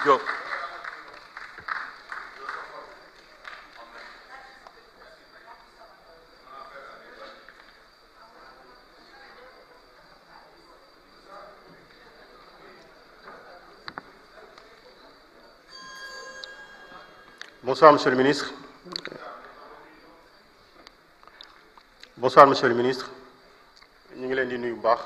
Diop. Bonsoir, Monsieur le Ministre. Bonsoir, Monsieur le Ministre. Ñu ngi leen di nuyu bu baax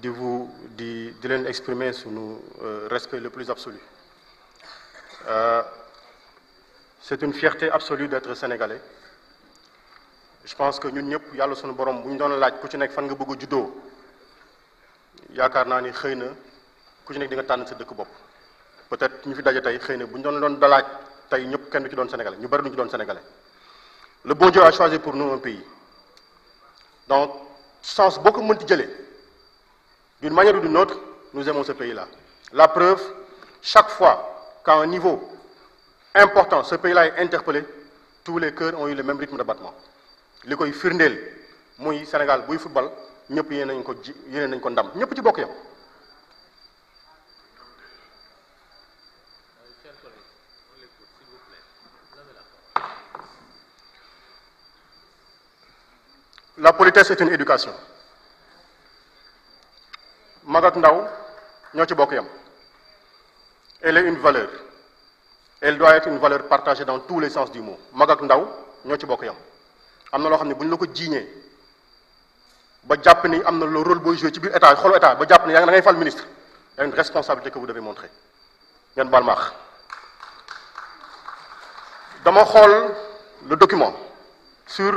di leen exprimer sunu respect le plus absolu. C'est une fierté absolue d'être sénégalais. Je pense que ñun ñëpp yàlla sunu borom bu ñu doon laaj ku ci nekk fan nga bëgg a juddoo yaakaar naa ni xëy na ku ci nekk di nga tànn sa dëkk bopp. Peut-être ñu fi daje tey xëy na bu ñu doon dalaaj tey ñëpp kenn du ci doon sénégalais ñu bari du ñu ci doon sénégalais. Le bon Dieu a choisi pour nous un pays. Donc sens boo ko mënti jëlee d'une manière ou d'une autre nous aimons ce pays-là. La preuve, chaque fois qu'à un niveau important ce pays-là est interpellé, tous les cœurs ont eu le même rythme de battement. Li koy firndeel muy Sénégal buy football ñëpp yéene nañ ko ndam ñëpp ci bokk yam. La politesse est une éducation. Mag ak ndaw ñoo ci bokk yam. Elle est une valeur. Elle doit être une valeur partagée dans tous les sens du mot. Mag ak ndaw ñoo ci bokk yam. Am na loo xam ne bu ñu la ko jiiñee ba jàpp ni am na le rôle booy joué ci biir état xolu état ba jàpp ni yaa ngi da ngay fal ministre. Il y a une responsabilité que vous devez montrer. Ngeen baal maax. Dama xool le document sur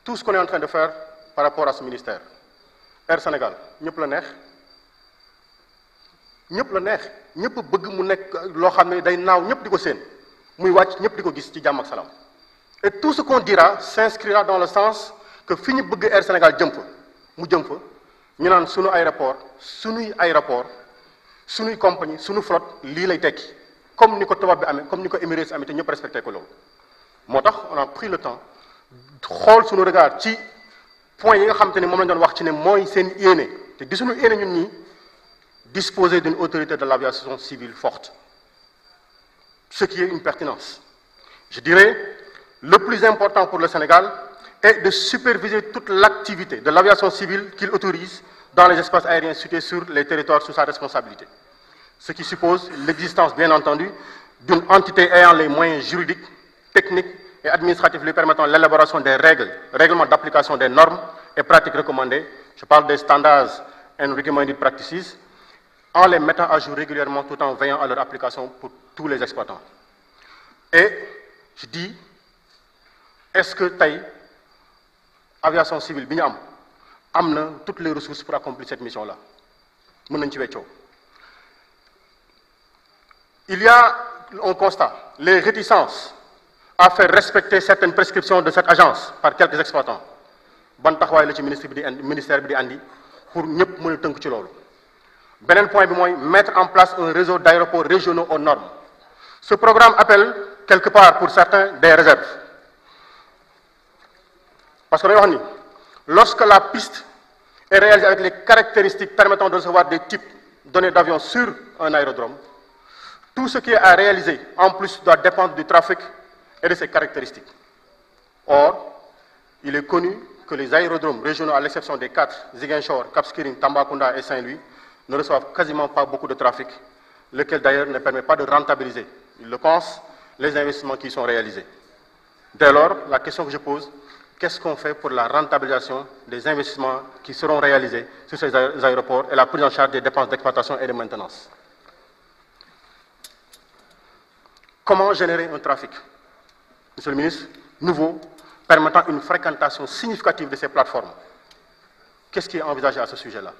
tout ce qu'on est en train de faire par rapport à ce ministère. Air Sénégal ñëpp la neex ñëpp bëgg mu nekk loo xam ne day naaw ñëpp di ko séen muy wàcc ñëpp di ko gis ci jàmm ak salaam. Et tout ce qu'on dira s'inscrira dans le sens que fi ñu bëgg Air Sénégal jëm fa mu jëm fa ñu naan suñuy aéroport suñuy compagnie suñu flotte lii lay tekki comme ni ko tubaab bi amee comme ni ko Emirates amee te ñëpp respecté ko loolu. moo tax on a pris le temps xool suñu regard ci point yi nga xam te ne moom lañ doon wax ci ne mooy seen yéene te di suñu yéene ñun ñi disposer d'une autorité de l'aviation civile forte, ce qui est une pertinence. Je dirais, le plus important pour le Sénégal est de superviser toute l'activité de l'aviation civile qu'il autorise dans les espaces aériens situés sur les territoires sous sa responsabilité. Ce qui suppose l'existence, bien entendu, d'une entité ayant les moyens juridiques, techniques et administratifs lui permettant l'élaboration des règlements d'application des normes et pratiques recommandées. Je parle des standards and recommended practices, en les mettant à jour régulièrement tout en veillant à leur application pour tous les exploitants. Et je dis, est-ce que tey aviation civile bi ñu am na toutes les ressources pour accomplir cette mission-là? Mën nañ ci weccoo. Il y a un constat, les réticences à faire respecter certaines prescriptions de cette agence par quelques exploitants. Ban taxawaay la ci ministère bi di andi pour ñëpp mën a tënk ci loolu. Beneen point bi mooy mettre en place un réseau d'aéroports régionaux aux normes. Ce programme appelle quelque part pour certains des réserves. Parce que dañoo wax ni lorsque la piste est réalisée avec les caractéristiques permettant de recevoir des types donnés d'avions sur un aérodrome, tout ce qui est à réaliser en plus doit dépendre du trafic et de ses caractéristiques. Or, il est connu que les aérodromes régionaux, à l'exception des 4, Ziguinchor, Cap Skirring, Tambacounda et Saint-Louis, ne reçoivent quasiment pas beaucoup de trafic, lequel d'ailleurs ne permet pas de rentabiliser, ils le pensent, les investissements qui y sont réalisés. Dès lors, la question que je pose, qu'est-ce qu'on fait pour la rentabilisation des investissements qui seront réalisés sur ces aéroports et la prise en charge des dépenses d'exploitation et de maintenance? Comment générer un trafic, Monsieur le ministre, nouveau, permettant une fréquentation significative de ces plateformes? Qu'est-ce qui est envisagé à ce sujet-là?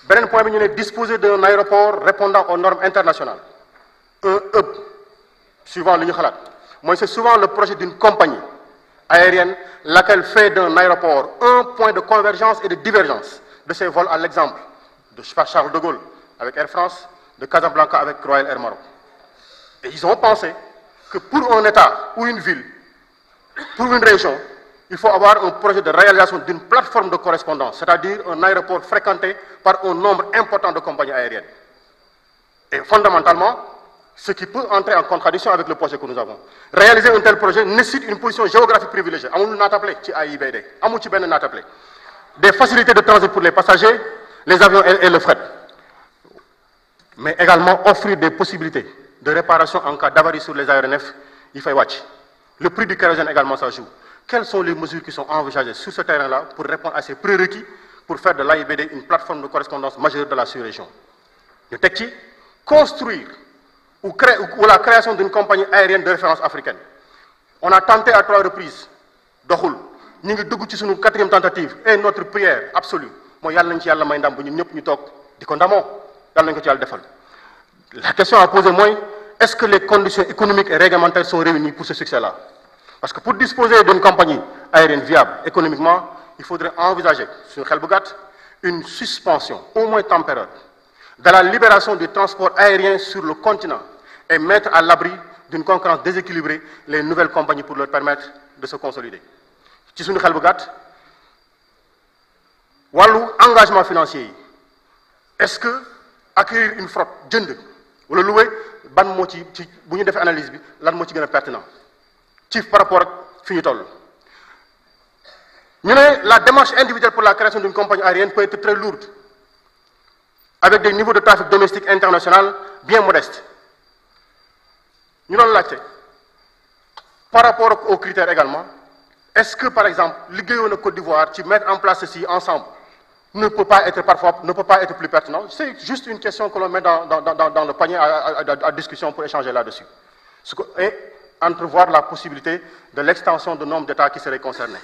Beneen point bi ñu ne disposer d'un aéroport répondant aux normes internationales, un hub suivant li ñu xalaat mooy c'est souvent le projet d'une compagnie aérienne laquelle fait d'un aéroport un point de convergence et de divergence de ses vols, à l'exemple de Charles de Gaulle avec Air France, de Casablanca avec Royal Air Maroc. Et ils ont pensé que pour un État ou une ville, pour une région, il faut avoir un projet de réalisation d'une plateforme de correspondance, c'est-à-dire un aéroport fréquenté par un nombre important de compagnies aériennes. Et fondamentalement, ce qui peut entrer en contradiction avec le projet que nous avons. Réaliser un tel projet nécessite une position géographique privilégiée. Amul naatable ci AIBD, amul ci benn naatable. Des facilités de transit pour les passagers, les avions et le fret. Mais également offrir des possibilités de réparation en cas d'avarie sur les aéronefs, il faut watch. Le prix du kérosène également, ça joue. Quelles sont les mesures qui sont envisagées sur ce terrain-là pour répondre à ces prérequis pour faire de l'AIBD une plateforme de correspondance majeure de la sous-région? Ñu teg ci construire ou la création d'une compagnie aérienne de référence africaine. On a tenté à 3 reprises doxul ñu ngi dugg ci sunu 4e tentative et notre prière absolue mooy yàlla nañ ci yàlla may ndam bu ñun ñëpp ñu toog di ko ndamoo yàlla nañ ko ci yàlla defal. La question à poser mooy est-ce que les conditions économiques et réglementaires sont réunies pour ce succès-là? Parce que pour disposer d'une compagnie aérienne viable économiquement, il faudrait envisager sur xel bu gàtt une suspension au moins temporaire de la libération du transport aérien sur le continent et mettre à l'abri d'une concurrence déséquilibrée les nouvelles compagnies pour leur permettre de se consolider. ci suñu xel bu gàtt wàllu engagement financier yi est-ce que acquérir une flotte jënd wala louer ban moo ci bu ñu defee analyse bi lan moo ci gën a pertinent ci par rapport ak fi ñu toll. ñu ne la démarche individuelle pour la création d'une compagnie aérienne peut être très lourde avec des niveaux de trafic domestique international bien modestes. Ñu doon laajte par rapport aux critères également est-ce que par exemple liggéeyoon na Côte d'Ivoire ci mettre en place ceci ensemble ne peut pas être plus pertinent? C'est juste une question que l'on met dans le panier à discussion pour échanger là-dessus et entrevoir la possibilité de l'extension du nombre d'États qui seraient concernés.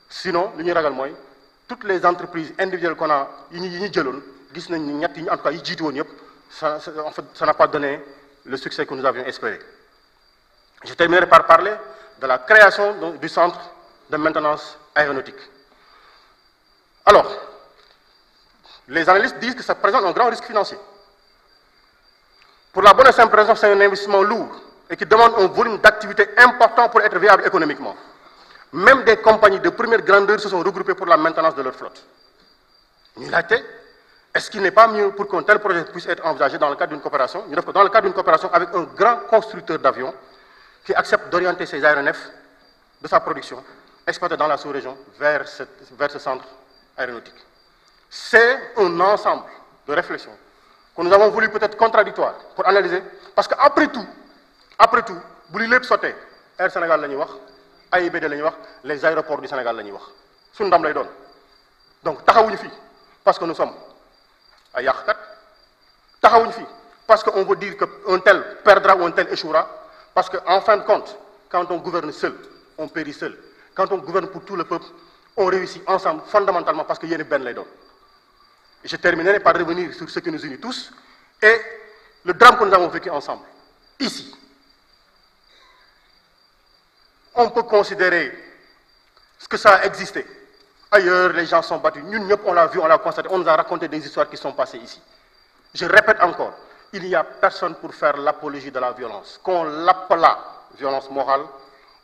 Sinon li ñuy ragal mooy toutes les entreprises individuelles qu'on a yi ñu jëloon gis nañ ni ñett yi en tout cas yi jiitu woon yëpp en fait ça n'a pas donné le succès que nous avions espéré. Je terminerai par parler de la création du centre de maintenance aéronautique. Alors, les analystes disent que ça présente un grand risque financier. Pour la bonne et simple raison, c'est un investissement lourd et qui demande un volume d'activité important pour être viable économiquement. Même des compagnies de première grandeur se sont regroupées pour la maintenance de leur flotte. Ñu laajte est-ce qu'il n'est pas mieux pour qu'un tel projet puisse être envisagé dans le cadre d'une coopération, ñu def ko dans le cadre d'une coopération avec un grand constructeur d'avions qui accepte d'orienter ses aéronefs de sa production exploitée dans la sous-région vers ce centre aéronautique. C'est un ensemble de réflexions que nous avons voulu peut-être contradictoires pour analyser parce que après tout bu li lépp sottee Air Sénégal la ñuy wax AIBD la ñuy wax les aéroports du Sénégal la ñuy wax suñu ndam lay doon donc taxawuñu fii parce que nous sommes ay yàqkat taxawuñu fii parce que on veut dire que un tel perdra ou un tel échouera parce que en fin de compte quand on gouverne seul on périt seul quand on gouverne pour tout le peuple on réussit ensemble fondamentalement parce que yéen benn lay doon. Je terminerai par revenir sur ce qui nous unit tous et le drame que nous avons vécu ensemble ici. On peut considérer que ça a existé. Ailleurs, les gens sont battus. Nous, on l'a vu, on l'a constaté. On nous a raconté des histoires qui sont passées ici. Je répète encore, il n'y a personne pour faire l'apologie de la violence. Qu'on l'appela violence morale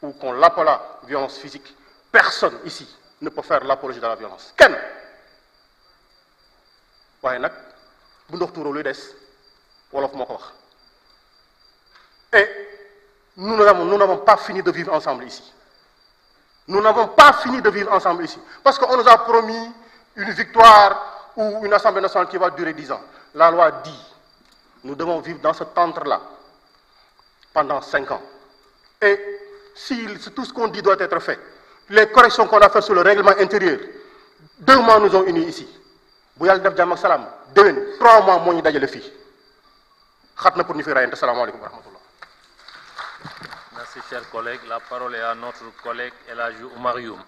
ou qu'on l'appela violence physique, personne ici ne peut faire l'apologie de la violence. Kenn. waaye nag bu ndox tuuroo luy des wolof moo ko wax. Et nous n'avons pas fini de vivre ensemble ici. Nous n'avons pas fini de vivre ensemble ici. Parce qu'on nous a promis une victoire ou une assemblée nationale qui va durer 10 ans. La loi dit, nous devons vivre dans cet antre-là pendant 5 ans. Et si tout ce qu'on dit doit être fait, les corrections qu'on a faites sur le règlement intérieur, 2 mois nous ont unis ici. bu yàlla def jàmm ak salaam déwén 3 mois moo ñu dajale fii xat na pour ñu fi rayante salaamaaleykum wa rahmatullah. Merci, chers collègues. La parole est à notre collègue El Hadji Oumar Youm.